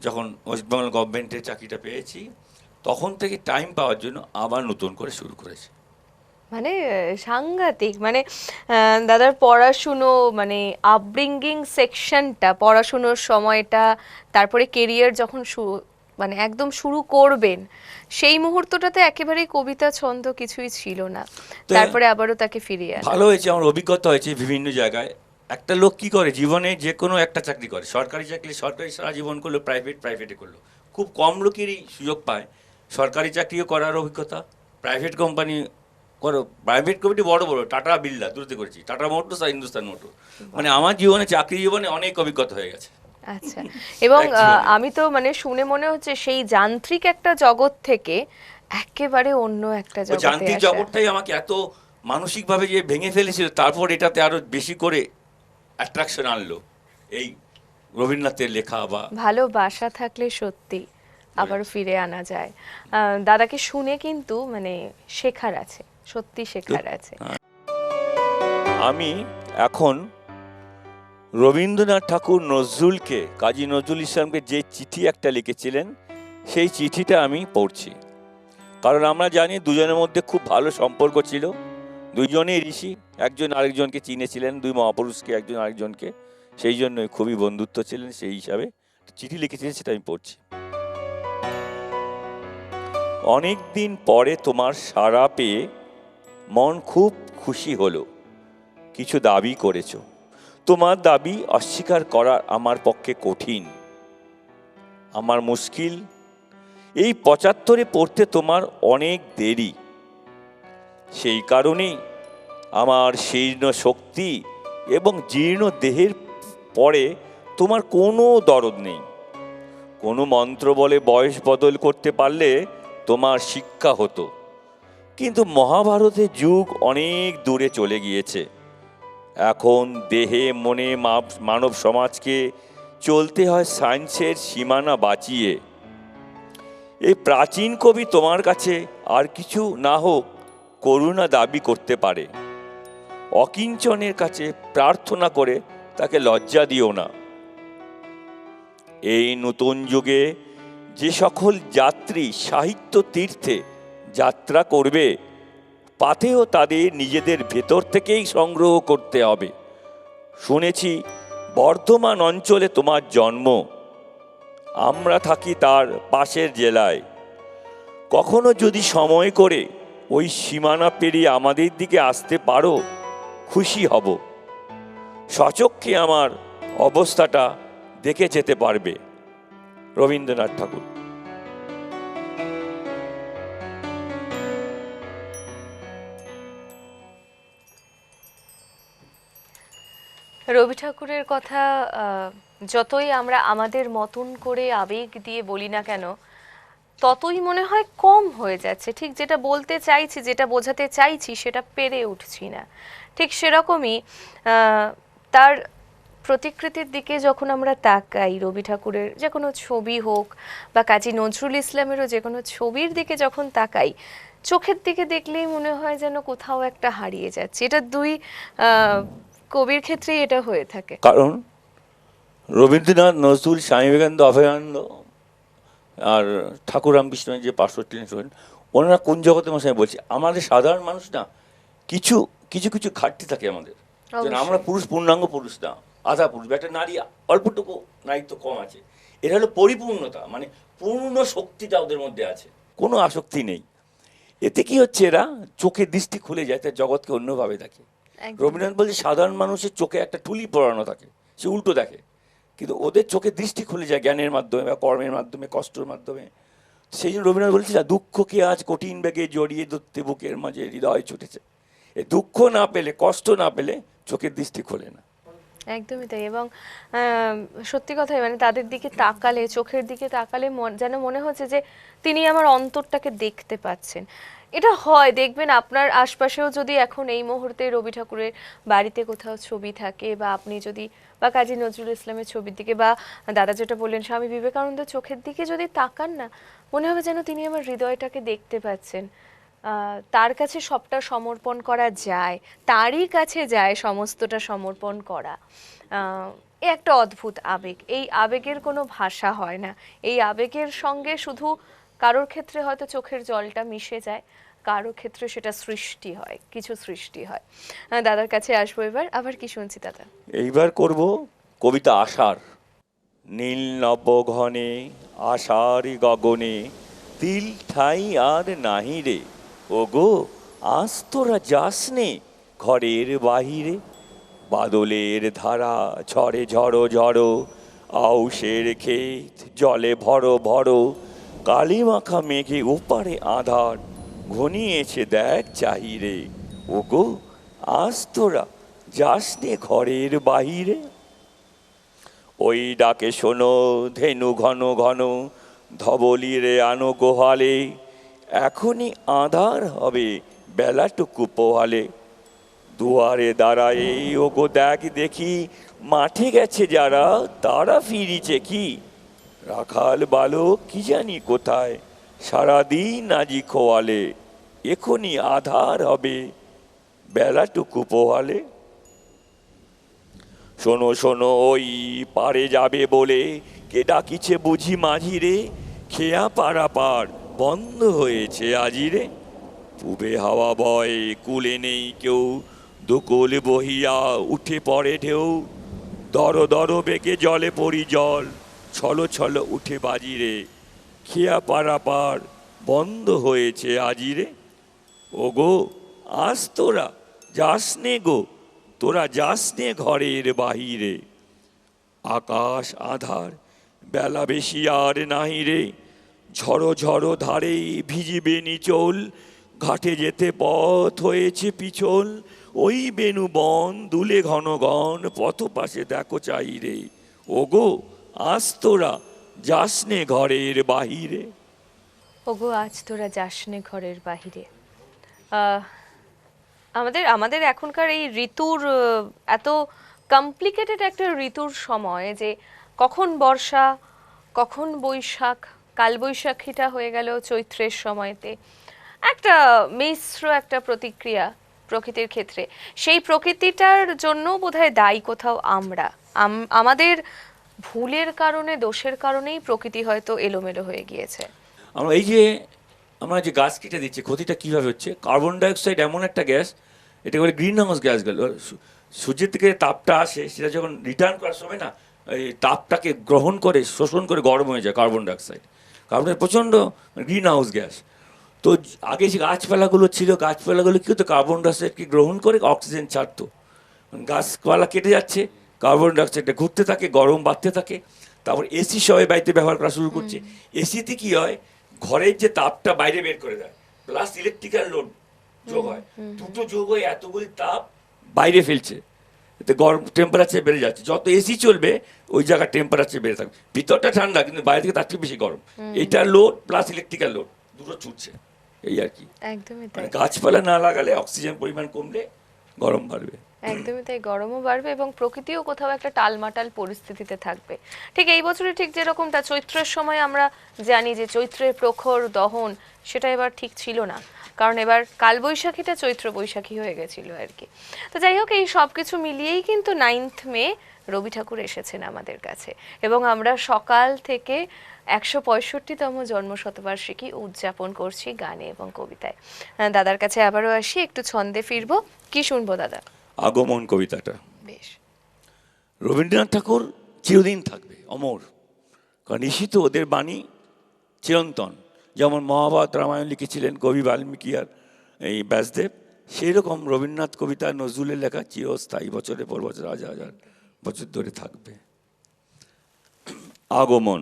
যখন ওয়েস্ট বেঙ্গল গভর্নমেন্টের চাকরিটা পেয়েছি, তখন থেকে টাইম পাওয়ার জন্য আবার নতুন করে শুরু করেছি। মানে সাংঘাতিক, মানে দাদার পড়াশুনো, মানে আপব্রিঙ্গিং সেকশনটা, পড়াশুনোর সময়টা, তারপরে কেরিয়ার যখন মানে একদম শুরু করবেন, সেই মুহূর্তটাতে একেবারেই কবিতা ছন্দ কিছুই ছিল না। তারপরে আবারও তাকে ফিরিয়ে আনা। ভালো হয়েছে, আমার অভিজ্ঞতা হয়েছে বিভিন্ন জায়গায়। একটা লোক কি করে জীবনে, যে কোনো একটা চাকরি করে, সরকারি চাকরি সরকারি সারা জীবন করলো, প্রাইভেটে করলো। খুব কম লোকেরই সুযোগ পায় সরকারি চাকরিও করার অভিজ্ঞতা, প্রাইভেট কোম্পানি করো। প্রাইভেট কোম্পানি বড় বড় টাটা বিড়লা দূরতে করেছি, টাটা মোটরস আর হিন্দুস্তান মোটর। মানে আমার জীবনে, চাকরি জীবনে অনেক অভিজ্ঞতা হয়ে গেছে। আচ্ছা, এবং আমি তো মানে শুনে মনে হচ্ছে সেই যান্ত্রিক একটা জগৎ থেকে একেবারে অন্য একটা জগতে যান্ত্রিক আসা। জগৎটাই আমাকে এত মানসিকভাবে যে ভেঙে ফেলেছিল, তারপর এটাতে আরো বেশি করে অ্যাট্রাকশন আনলো এই রবীন্দ্রনাথের লেখা। বা ভালোবাসা থাকলে সত্যি আবার ফিরে আনা যায়। দাদাকে শুনে কিন্তু মানে শেখার আছে, সত্যি শেখার আছে। আমি এখন রবীন্দ্রনাথ ঠাকুর নজরুলকে, কাজী নজরুল ইসলামকে যে চিঠি একটা লিখেছিলেন, সেই চিঠিটা আমি পড়ছি। কারণ আমরা জানি দুজনের মধ্যে খুব ভালো সম্পর্ক ছিল। দুইজনেই ঋষি, একজন আরেকজনকে চিনেছিলেন, দুই মহাপুরুষকে, একজন আরেকজনকে। সেই জন্যই খুবই বন্ধুত্ব ছিলেন। সেই হিসাবে চিঠি লিখেছিলেন, সেটা আমি পড়ছি। অনেক দিন পরে তোমার সাড়া পেয়ে মন খুব খুশি হলো। কিছু দাবি করেছো, তোমার দাবি অস্বীকার করা আমার পক্ষে কঠিন, আমার মুশকিল। এই 75-এ পড়তে তোমার অনেক দেরি। সেই কারণেই আমার শীর্ণ শক্তি এবং জীর্ণ দেহের পরে তোমার কোনো দরদ নেই। কোনো মন্ত্র বলে বয়স বদল করতে পারলে তোমার শিক্ষা হতো। কিন্তু মহাভারতের যুগ অনেক দূরে চলে গিয়েছে। এখন দেহে মনে মানব সমাজকে চলতে হয় সায়েন্সের সীমানা বাঁচিয়ে। এই প্রাচীন কবি তোমার কাছে আর কিছু না হোক করুণা দাবি করতে পারে। অকিঞ্চনের কাছে প্রার্থনা করে তাকে লজ্জা দিও না। এই নতুন যুগে যে সকল যাত্রী সাহিত্য তীর্থে যাত্রা করবে, পাথেয় তাদের নিজেদের ভেতর থেকেই সংগ্রহ করতে হবে। শুনেছি বর্ধমান অঞ্চলে তোমার জন্ম, আমরা থাকি তার পাশের জেলায়। কখনো যদি সময় করে ওই সীমানা পেরিয়ে আমাদের দিকে আসতে পারো, খুশি হব। সচক্ষে আমার অবস্থাটা দেখে যেতে পারবে। রবীন্দ্রনাথ ঠাকুর। রবি ঠাকুরের কথা যতই আমরা আমাদের মতন করে আবেগ দিয়ে বলি না কেন, ততই মনে হয় কম হয়ে যাচ্ছে। ঠিক যেটা বলতে চাইছি, যেটা বোঝাতে চাইছি, সেটা পেরে উঠছি না। ঠিক সেরকমই তার প্রতিকৃতির দিকে যখন আমরা তাকাই, রবি ঠাকুরের যে কোনো ছবি হোক বা কাজী নজরুল ইসলামেরও যে কোনো ছবির দিকে যখন তাকাই, চোখের দিকে দেখলেই মনে হয় যেন কোথাও একটা হারিয়ে যাচ্ছে। এটা দুই কবির ক্ষেত্রেই এটা হয়ে থাকে। কারণ রবীন্দ্রনাথ, নজরুল, স্বামী বিবেকানন্দ, অভয়ানন্দ আর ঠাকুর রামকৃষ্ণের যে পার্শ্ববর্তী ছিলেন, ওনারা কোন জগতে মশাই বলছি, আমাদের সাধারণ মানুষ না কিছু কিছু কিছু ঘাটতি থাকে আমাদের। যেন আমরা পুরুষ, পূর্ণাঙ্গ পুরুষ না, আধা পুরুষ, একটা নারী অল্পটুকু নারীত্ব কম আছে। এটা হলো পরিপূর্ণতা, মানে পূর্ণ শক্তিটা ওদের মধ্যে আছে, কোনো আসক্তি নেই। এতে কি হচ্ছে, এরা চোখের দৃষ্টি খুলে যায়, তার জগৎকে অন্যভাবে দেখে। রবীন্দ্রনাথ বলছে সাধারণ মানুষের চোখে একটা টুলি পড়ানো থাকে, সে উল্টো দেখে, কিন্তু ওদের চোখে দৃষ্টি খুলে যায় জ্ঞানের মাধ্যমে বা কর্মের মাধ্যমে, কষ্টের মাধ্যমে। সেই জন্য রবীন্দ্রনাথ বলছে, দুঃখকে আজ কঠিন বেগে জড়িয়ে ধরতে বুকের মাঝে হৃদয় ছুটেছে। এই দুঃখ না পেলে, কষ্ট না পেলে চোখের দৃষ্টি খোলে না। একদমই তাই। এবং সত্যি কথাই, মানে তাদের দিকে তাকালে, চোখের দিকে তাকালে যেন মনে হচ্ছে যে তিনি আমার অন্তরটাকে দেখতে পাচ্ছেন। এটা হয়, দেখবেন আপনার আশপাশেও যদি এখন এই মুহূর্তে রবি ঠাকুরের বাড়িতে কোথাও ছবি থাকে, বা আপনি যদি বা কাজী নজরুল ইসলামের ছবির দিকে, বা দাদা যেটা বললেন স্বামী বিবেকানন্দের চোখের দিকে যদি তাকান না, মনে হবে যেন তিনি আমার হৃদয়টাকে দেখতে পাচ্ছেন। তার কাছে সবটা সমর্পণ করা যায়, তারই কাছে যায় সমস্তটা সমর্পণ করা। এ একটা অদ্ভুত আবেগ। এই আবেগের কোনো ভাষা হয় না। এই আবেগের সঙ্গে শুধু কারোর ক্ষেত্রে হয়তো চোখের জলটা মিশে যায়, কারোর ক্ষেত্রে সেটা সৃষ্টি হয়, কিছু সৃষ্টি হয়। দাদার কাছে আসবো এবার। আবার কি শুনছি দাদা? এইবার করব কবিতা আষাঢ়। নীল নব ঘনে আষাঢ় গগনে, তিল ঠাই আর নাহি রে, ওগো আজ তোরা যাসনে ঘরের বাহিরে। বাদলের ধারা ঝড়ে ঝড়ো ঝড়ো, আউশের ক্ষেত জলে ভরো ভরো, কালি মাখা মেঘে ওপারে আধার, ঘনিয়েছে দেখ চাহিরে, ওগো আজ তোরা যাসনে ঘরের বাহিরে। ওই ডাকে শোনো ধেনু ঘন ঘন, ধবলিরে আনো গোহালে, এখনই আঁধার হবে বেলাটুকু পোহালে। দুয়ারে দাঁড়ায়ে ওগো দেখ দেখি, মাঠে গেছে যারা তারা ফিরিছে কি। রাখাল বালক কি জানি কোথায়, সারাদিন আজি খোয়ালে, এখনই আধার হবে বেলাটুকু পোহালে। শোনো শোনো ওই পারে যাবে বলে, কে ডাকিছে বুঝি মাঝিরে, খেয়া পাড়া পার বন্ধ হয়েছে আজিরে। পূবে হাওয়া বয় কুলে নেই কেউ, দুকুল বহিয়া উঠে পড়ে ঢেউ, দর দর বেগে জলে পড়ি জল, ছলো ছলো উঠে বাজিরে, খেয়া পাড়া পার বন্ধ হয়েছে আজিরে। ও গো আজ তোরা যাসনে গো, তোরা যাসনে ঘরের বাহিরে। আকাশ আধার বেলা বেশি আর নাহি রে, ঝড়ো ঝড়ো ধারে ভিজিবে নিচল, ঘাটে যেতে পথ হয়েছে পিছল, ওই বেনু বন দুলে ঘন ঘন, পথ পাশে দেখো চাইরে, ওগো আজ তোরা যাসনে ঘরের বাহিরে। ওগো আজ তোরা যাসনে ঘরের বাহিরে। আমাদের আমাদের এখনকার এই ঋতুর এত কমপ্লিকেটেড একটা ঋতুর সময়, যে কখন বর্ষা, কখন বৈশাখ, কালবৈশাখীটা হয়ে গেল চৈত্রের সময়তে, একটা মিশ্র একটা প্রতিক্রিয়া প্রকৃতির ক্ষেত্রে। সেই প্রকৃতিটার জন্য বোধহয় দায়ী কোথাও আমরা, আমাদের ভুলের কারণে, দোষের কারণেই প্রকৃতি হয়তো এলোমেলো হয়ে গিয়েছে। আমরা এই যে আমরা যে গাছ কেটে দিচ্ছি, ক্ষতিটা কীভাবে হচ্ছে? কার্বন ডাইঅক্সাইড এমন একটা গ্যাস, এটা বলে গ্রিন হাউস গ্যাস গেল। সূর্যের থেকে তাপটা আসে, সেটা যখন রিটার্ন করার সময় না, এই তাপটাকে গ্রহণ করে শোষণ করে গরম হয়ে যায় কার্বন ডাইঅক্সাইড। কার্বন প্রচণ্ড গ্রিন হাউস গ্যাস। তো আগে যে গাছপালাগুলো ছিল, গাছপালাগুলো কী হতো, কার্বন ডাইঅক্সাইডকে গ্রহণ করে অক্সিজেন ছাড়তো। গাছপালা কেটে যাচ্ছে, কার্বন ডাইঅক্সাইডটা ঘুরতে থাকে, গরম বাড়তে থাকে। তারপর এসি সবাই বাড়িতে ব্যবহার করা শুরু করছে। এসিতে কি হয়, ঘরের যে তাপটা বাইরে বের করে দেয়, প্লাস ইলেকট্রিক্যাল লোড যোগ হয়, দুটো যোগ হয়ে এতগুলি তাপ বাইরে ফেলছে, এতে গরম টেম্পারেচার বেড়ে যাচ্ছে। যত এসি চলবে ওই জায়গার টেম্পারেচার বেড়ে থাকবে, ভিতরটা ঠান্ডা কিন্তু বাইরে থেকে তার থেকে বেশি গরম। এইটা লোড প্লাস ইলেকট্রিক্যাল লোড দুটো ছুটছে, এই আর কি। একদমই মানে তাই। গাছপালা না লাগালে অক্সিজেন পরিমাণ কমলে গরম বাড়বে। একদমই তাই, গরমও বাড়বে এবং প্রকৃতিও কোথাও একটা টালমাটাল পরিস্থিতিতে থাকবে। ঠিক এই বছরে ঠিক যেরকমটা চৈত্রের সময় আমরা জানি যে চৈত্রের প্রখর দহন, সেটা এবার ঠিক ছিল না, কারণ এবার কালবৈশাখীটা চৈত্র বৈশাখী হয়ে গেছিল আর কি। তো যাই হোক, এই সব কিছু মিলিয়েই কিন্তু 9th মে রবি ঠাকুর এসেছেন আমাদের কাছে, এবং আমরা সকাল থেকে 165তম জন্মশতবার্ষিকী উদযাপন করছি গানে এবং কবিতায়। দাদার কাছে আবারও আসি, একটু ছন্দে ফিরবো। কি শুনবো দাদা? আগমন কবিতাটা। বেশ। রবীন্দ্রনাথ ঠাকুর চিরদিন থাকবে, অমর, কারণ নিশ্চিত ওদের বাণী চিরন্তন। যেমন মহাভারত রামায়ণ লিখেছিলেন কবি বাল্মীকি আর এই ব্যাসদেব, সেই রকম রবীন্দ্রনাথ কবিতা নজরুলের লেখা চিরস্থায়ী, বছরের পর বছর, হাজার হাজার বছর ধরে থাকবে। আগমন।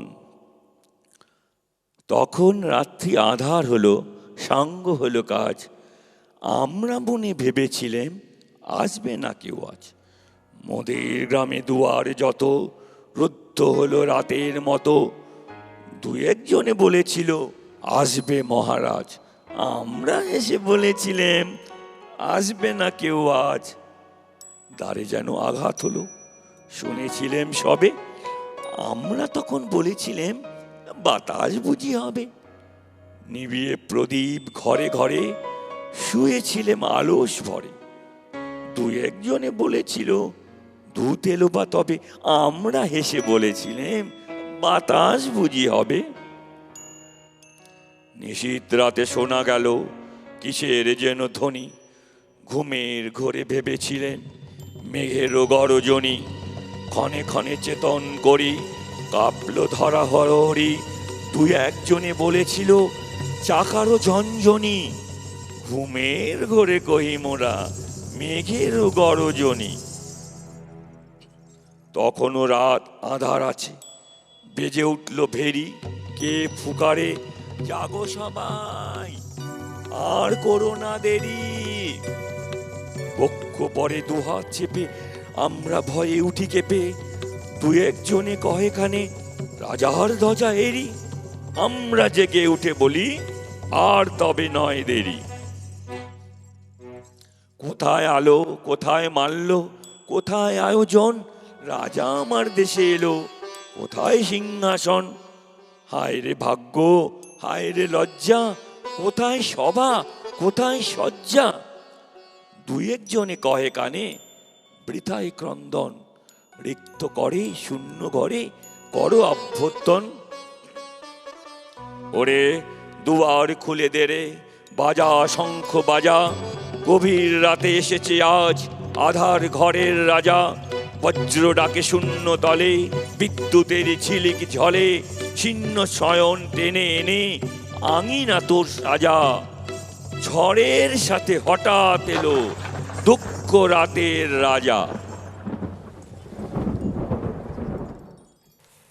তখন রাত্রি আঁধার হলো, সাঙ্গ হলো কাজ, আমরা মনে ভেবেছিলেম আসবে না কেউ আজ। মোদের গ্রামে দুয়ার যত, রুদ্ধ হলো রাতের মতো, দু একজনে বলেছিল আসবে মহারাজ, আমরা এসে বলেছিলেম আসবে না কেউ আজ। দ্বারে যেন আঘাত হলো, শুনেছিলেম সবে, আমরা তখন বলেছিলেম বাতাস বুঝি হবে। নিবিয়ে প্রদীপ ঘরে ঘরে, শুয়েছিলেম আলস ভরে, দু একজনে বলেছিল দূত এলো বা তবে, আমরা হেসে বলেছিলেম বাতাস বুঝি হবে। নিশীথ রাতে শোনা গেল কিসের যেন ধ্বনি, ঘুমের ঘোরে ভেবেছিলেন মেঘের গরজনি, ক্ষণে ক্ষণে চেতন করি কাঁপল ধরা হরহরি, দুই একজনে বলেছিল চাকারও ঝনঝনি, ঘুমের ঘোরে কহি মোরা মেঘের গরজনি। তখনও রাত আধার আছে, বেজে উঠল ভেরি, কে ফুকারে জাগো সবাই আর করো না দেরি। বক্ষ পরে দুহাত চেপে আমরা ভয়ে উঠি কেঁপে, দু একজনে কহে কানে রাজার ধ্বজা এরি, আমরা জেগে উঠে বলি আর তবে নয় দেরি। কোথায় আলো, কোথায় মাল্য, কোথায় আয়োজন, রাজা আমার দেশে এলো, কোথায় সিংহাসন। হায় রে ভাগ্য, হায় রে লজ্জা, কোথায় সভা, কোথায় সজ্জা। দুই একজনে কহে কানে বৃথায় ক্রন্দন, রিক্ত করে শূন্য ঘরে করো অভ্যর্থন। ওরে দুয়ার খুলে দে রে, বাজা শঙ্খ বাজা, গভীর রাতে এসেছে আজ আধার ঘরের রাজা। বজ্র ডাকে শূন্য তলে, বিদ্যুতের ঝিলিক ঝলে, ছিন্ন শয়ন টেনে এনে আঙিনা তোর সাজা। ঝড়ের সাথে হঠাৎ এলো দুঃখ রাতের রাজা।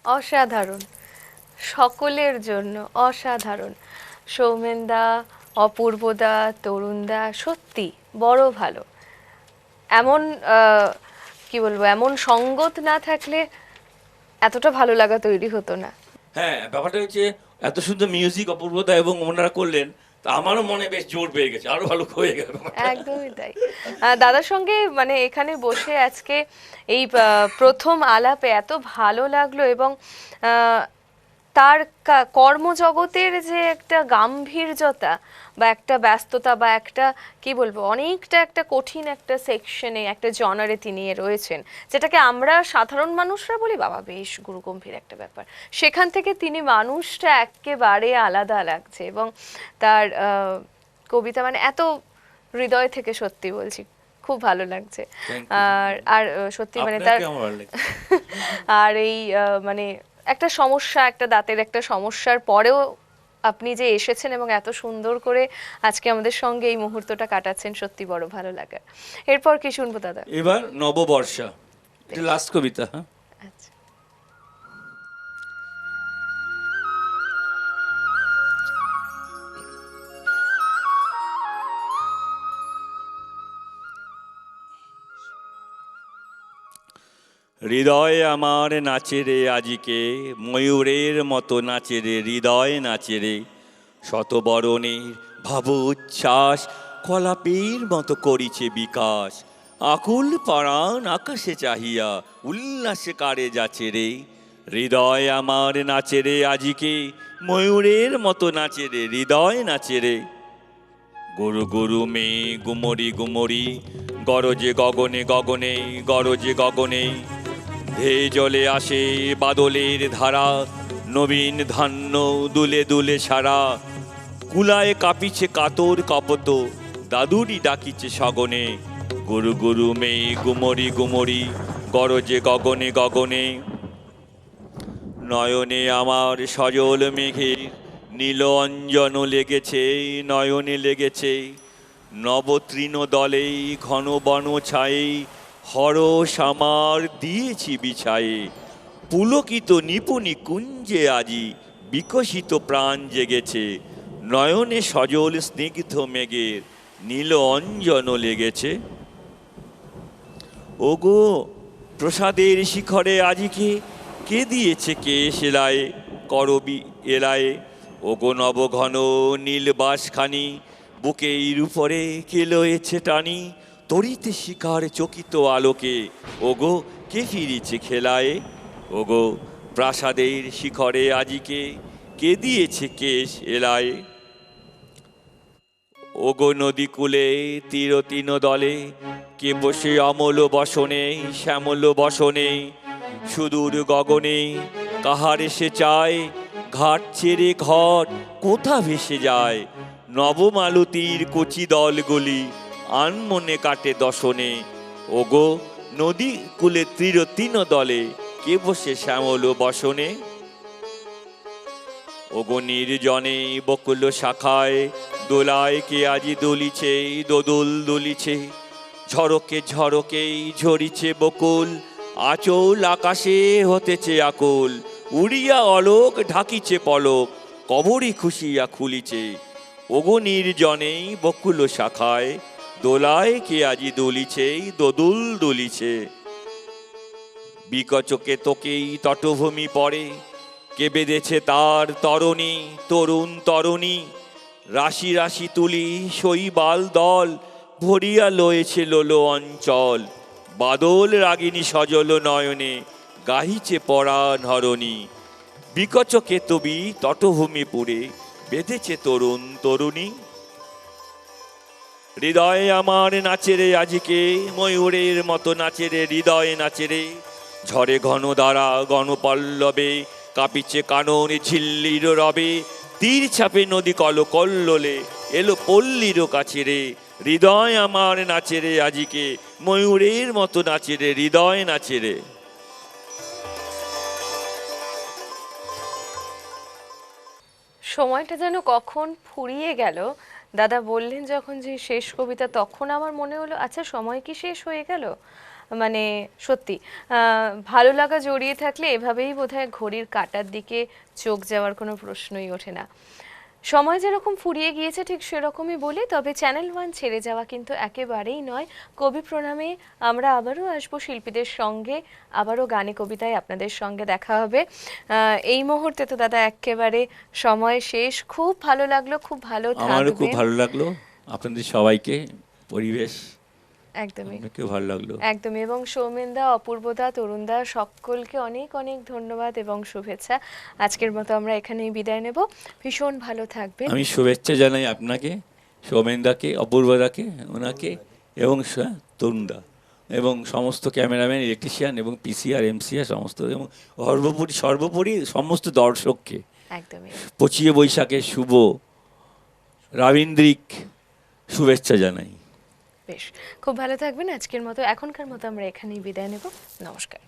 অসাধারণ, সকলের জন্য অসাধারণ। সৌমেনদা, অপূর্বদা, তরুণদা, সত্যি বড় ভালো। এমন কি বলবো, এমন সঙ্গত না থাকলে এতটা ভালো লাগা তৈরি হতো না। হ্যাঁ, ব্যাপারটা হচ্ছে এত সুন্দর মিউজিক অপূর্বতা এবং ওনারা করলেন, তা আমারও মনে বেশ জোর পেয়ে গেছে, আরো ভালো হয়ে গেল। একদমই তাই। দাদার সঙ্গে মানে এখানে বসে আজকে এই প্রথম আলাপে এত ভালো লাগলো, এবং তার কর্মজগতের যে একটা গাম্ভীর্যতা বা একটা ব্যস্ততা বা একটা কি বলবো, অনেকটা একটা কঠিন একটা সেকশনে, একটা জনারে তিনি রয়েছেন, যেটাকে আমরা সাধারণ মানুষরা বলি বাবা বেশ গুরুগম্ভীর একটা ব্যাপার, সেখান থেকে তিনি মানুষটা একেবারে আলাদা লাগছে। এবং তার কবিতা মানে এত হৃদয় থেকে, সত্যি বলছি খুব ভালো লাগছে। আর আর সত্যি মানে তার আর এই মানে একটা সমস্যা, একটা দাঁতের একটা সমস্যার পরেও আপনি যে এসেছেন এবং এত সুন্দর করে আজকে আমাদের সঙ্গে এই মুহূর্তটা কাটাচ্ছেন, সত্যি বড় ভালো লাগে। এরপর কি শুনবো দাদা? এবার নববর্ষা, এটা লাস্ট কবিতা। হ্যাঁ, আচ্ছা। হৃদয় আমার নাচে রে আজিকে, ময়ূরের মতো নাচে রে হৃদয় নাচে রে, শতবরণের ভাব উচ্ছ্বাস কলাপের মতো করিছে বিকাশ, আকুল পরাণ আকাশে চাহিয়া উল্লাসে কারে যাচ্ছে রে, হৃদয় আমার নাচে রে আজিকে, ময়ূরের মতো নাচে রে, হৃদয় নাচে রে। গরু গরু মেয়ে গুমরি গুমরি, গরজে গগনে গগনে, গরজে গগনে। ধেয়ে জলে আসে বাদলের ধারা, নবীন ধান্য দুলে দুলে সারা। কুলায় কাঁপিছে কাতর কপত, দাদুরি ডাকিছে সগনে। গরু গরু মেয়ে গুমরি গুমরি, গরজে গগনে গগনে। নয়নে আমার সজল মেঘের নীল অঞ্জন লেগেছে, নয়নে লেগেছে। নবতৃণ দলে ঘন বন ছায়ে, হরস আমার দিয়েছি বিছায়ে। পুলকিত নিপুণি কুঞ্জে আজি, বিকশিত প্রাণ জেগেছে। নয়নে সজল স্নিগ্ধ মেঘের নীল অঞ্জন লেগেছে। ওগো প্রসাদের শিখরে আজিকে, কে দিয়েছে কে সেলায় করবি এলায়ে। ওগো নবঘন নীলবাসখানি, বুকের উপরে কে লয়েছে টানি। তরিতে শিকার চকিত আলোকে, ওগো কে ফিরেছে খেলায়। ওগো প্রাসাদের শিখরে আজিকে, কে দিয়েছে কে সেলায়। ওগো নদী কূলে তীর তিন দলে, কে বসে অমল বসনে শ্যামল বসনে। সুদূর গগনে কাহার এসে চায়, ঘাট ছেড়ে ঘর কোথা ভেসে যায়। নবমালতীর কচি দলগুলি আনমনে কাটে দশনে। ওগো নদী কূলে তীর তিন দলে, কে বসে শ্যামল বসনে। ওগো নির্জনে বকুল শাখায়, দোলায় কে আজি দুলিছে দোদুল দুলিছে। ঝরকে ঝরকেই ঝরিছে বকুল, আঁচল আকাশে হতেছে আকুল। উড়িয়া অলোক ঢাকিছে পলক, কবরই খুশিয়া খুলিছে। ওগো নির্জনেই বকুল শাখায়, দোলায় কে আজি দুলিছে দোদুল দুলিছে। বিকচকে তোকেই তটভূমি পড়ে, কে বেঁধেছে তার তরণী তরুণ তরণী। রাশি রাশি তুলি শৈবাল দল, ভরিয়া লয়েছে লোলো অঞ্চল। বাদল রাগিনী সজল নয়নে, গাহিছে পরাণ হরণী। বিকচকে তবি তটভূমি পুরে, বেঁধেছে তরুণ তরুণী। হৃদয়ে আমার নাচে রে আজিকে, ময়ূরের মতো নাচে রে, হৃদয়ে নাচে রে। ঝড়ে ঘন দ্বারা গণপল্লবে, কাঁপিছে কানন ঝিল্লির রবে। তীর ছাপে নদী কল কল্লোলে, এলো পল্লীর কাছে রে। হৃদয় আমার নাচে রে আজিকে, ময়ূরের মতো নাচে রে, হৃদয় নাচে রে। সময়টা যেন কখন ফুরিয়ে গেল। দাদা বললেন যখন যে শেষ কবিতা, তখন আমার মনে হলো আচ্ছা সময় কি শেষ হয়ে গেল। মানে সত্যি ভালো লাগা জড়িয়ে থাকলে এভাবেই বোধহয় ঘড়ির কাঁটার দিকে চোখ যাওয়ার কোনো প্রশ্নই ওঠে না। সময় যেরকম ফুরিয়ে গিয়েছে ঠিক সেরকমই বলি, তবে চ্যানেল ওয়ান ছেড়ে যাওয়া কিন্তু একেবারেই নয়। কবি প্রণামে আমরা আবারও আসবো শিল্পীদের সঙ্গে, আবারও গানে কবিতায় আপনাদের সঙ্গে দেখা হবে। এই মুহূর্তে তো দাদা একেবারে সময় শেষ। খুব ভালো লাগলো, খুব ভালো আমারও খুব থাকবেন। ভালো লাগলো, আপনাদের সবাইকে, পরিবেশ একদমই আপনাকেও ভালো লাগলো। একদমই। এবং সৌমেনদা, অপূর্বদা, তরুণদা সকলকে অনেক অনেক ধন্যবাদ এবং শুভেচ্ছা। আজকের মতো আমরা এখানেই বিদায় নেব। ভীষণ ভালো থাকবেন। আমি শুভেচ্ছা জানাই আপনাকে, সৌমেনদাকে, অপূর্বদাকে, ওনাকে এবং তরুণদা এবং সমস্ত ক্যামেরাম্যান, ইলেকট্রিশিয়ান এবং পিসিআর এমসিআর সমস্ত, এবং সর্বোপরি সমস্ত দর্শককে একদমই 25 বৈশাখের শুভ রাবীন্দ্রিক শুভেচ্ছা জানাই। বেশ, খুব ভালো থাকবেন। আজকের মতো এখনকার মতো আমরা এখানেই বিদায় নেব। নমস্কার।